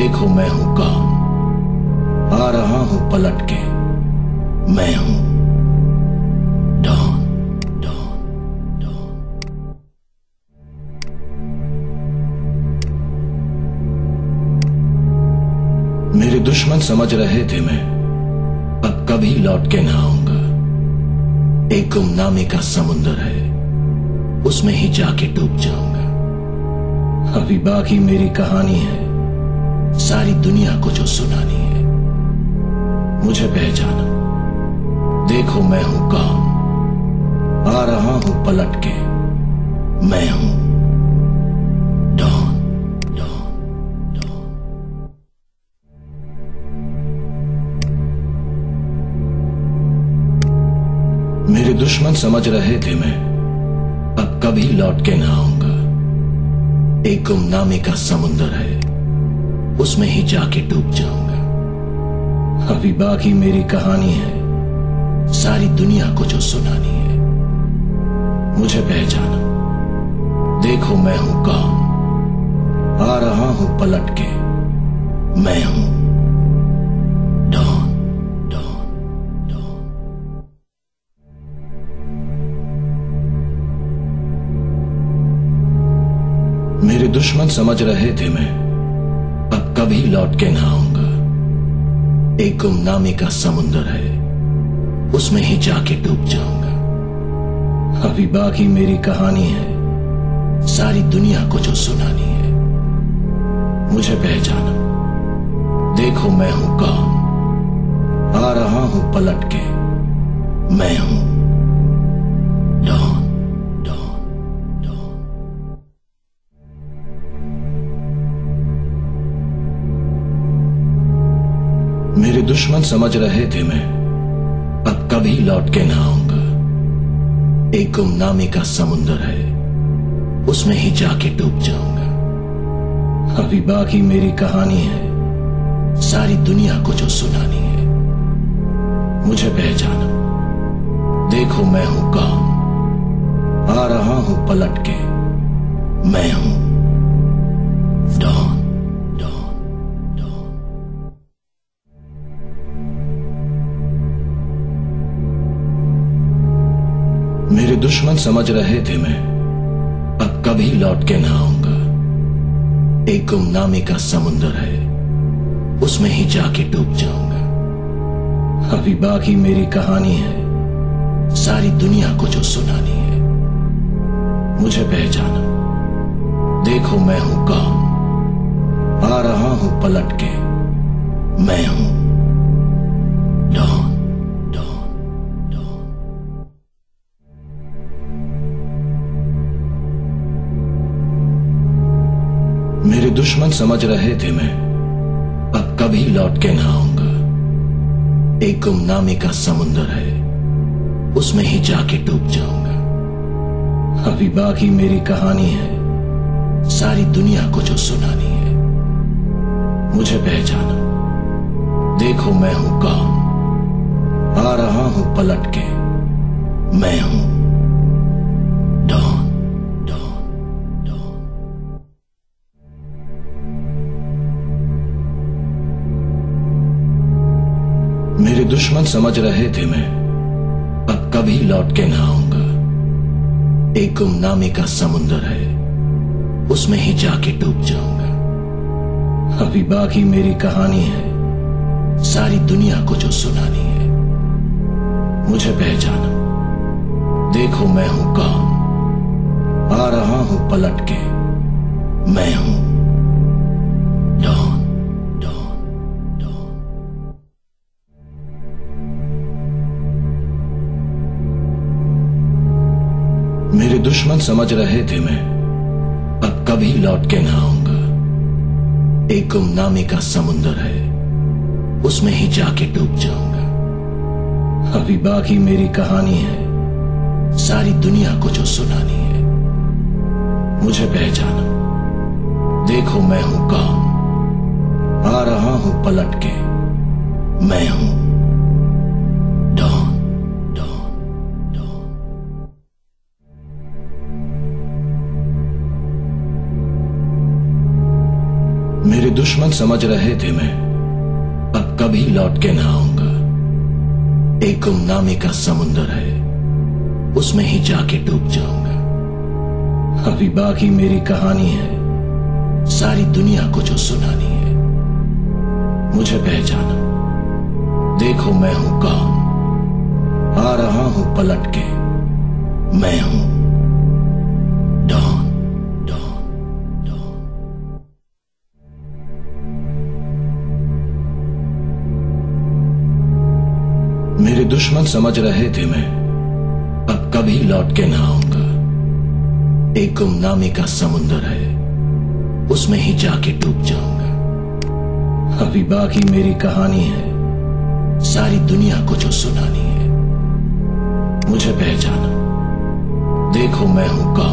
देखो मैं हूं कौन, आ रहा हूं पलट के। मैं हूं डॉन, डॉन, डॉन। मेरे दुश्मन समझ रहे थे मैं अब कभी लौट के ना आऊंगा। एक गुमनामी का समुंदर है, उसमें ही जाके डूब जाऊंगा। अभी बाकी मेरी कहानी है, सारी दुनिया को जो सुनानी है। मुझे पहचाना, देखो मैं हूं कौन, आ रहा हूं पलट के। मैं हूं डॉन, डॉन, डॉन। मेरे दुश्मन समझ रहे थे मैं अब कभी लौट के ना आऊंगा। एक गुमनामी का समुंदर है, उसमें ही जाके डूब जाऊंगा। अभी बाकी मेरी कहानी है, सारी दुनिया को जो सुनानी है। मुझे पहचाना, देखो मैं हूं कौन, आ रहा हूं पलट के। मैं हूं डॉन, डॉन, डॉन। मेरे दुश्मन समझ रहे थे मैं अब कभी लौट के ना आऊंगा। एक गुमनामी का समुंदर है, उसमें ही जाके डूब जाऊंगा। अभी बाकी मेरी कहानी है, सारी दुनिया को जो सुनानी है। मुझे पहचाना, देखो मैं हूं कौन, आ रहा हूं पलट के। मैं हूं डॉन, डॉन, डॉन। मेरे दुश्मन समझ रहे थे मैं अब कभी लौट के ना आऊंगा। एक गुमनामी का समुंदर है, उसमें ही जाके डूब जाऊंगा। अभी बाकी मेरी कहानी है, सारी दुनिया को जो सुनानी है। मुझे पहचाना, देखो मैं हूं कौन, आ रहा हूं पलट के। मैं हूं डॉन, डॉन, डॉन। मेरे दुश्मन समझ रहे थे मैं अब कभी लौट के ना आऊंगा। एक गुमनामी का समुंदर है, उसमें ही जाके डूब जाऊंगा। अभी बाकी मेरी कहानी है, सारी दुनिया को जो सुनानी है। मुझे पहचाना, देखो मैं हूं कौन, आ रहा हूं पलट के। मैं हूं डॉन, डॉन, डॉन। मेरे दुश्मन समझ रहे थे मैं अब कभी लौट के ना आऊंगा। एक गुमनामी का समुंदर है, उसमें ही जाके डूब जाऊंगा। अभी बाकी मेरी कहानी है, सारी दुनिया को जो सुनानी है। मुझे पहचाना, देखो मैं हूं कौन, आ रहा हूं पलट के। मैं हूं डॉन, डॉन, डॉन। मेरे दुश्मन समझ रहे थे मैं अब कभी लौट के ना आऊंगा। एक गुमनामी का समुंदर है, उसमें ही जाके डूब जाऊंगा। अभी बाकी मेरी कहानी है, सारी दुनिया को जो सुनानी है। मुझे पहचाना, देखो मैं हूं कौन, आ रहा हूं पलट के। मैं हूं डॉन, डॉन, डॉन। मेरे दुश्मन समझ रहे थे मैं अब कभी लौट के ना आऊंगा। एक गुमनामी का समुंदर है, उसमें ही जाके डूब जाऊंगा। अभी बाकी मेरी कहानी है, सारी दुनिया को जो सुनानी है। मुझे पहचाना, देखो मैं हूं कौन, आ रहा हूं पलट के। मैं हूं डॉन, डॉन, डॉन। मेरे दुश्मन समझ रहे थे मैं अब कभी लौट के ना आऊंगा। एक गुमनामी का समुंदर है, उसमें ही जाके डूब जाऊंगा। अभी बाकी मेरी कहानी है, सारी दुनिया को जो सुनानी है। मुझे पहचाना, देखो मैं हूं कौन, आ रहा हूं पलट के, मैं हूं डॉन। मेरे दुश्मन समझ रहे थे मैं अब कभी लौट के ना आऊंगा। एक गुमनामी का समुंदर है, उसमें ही जाके डूब जाऊंगा। अभी बाकी मेरी कहानी है, सारी दुनिया को जो सुनानी है। मुझे पहचाना, देखो मैं हूं कौन।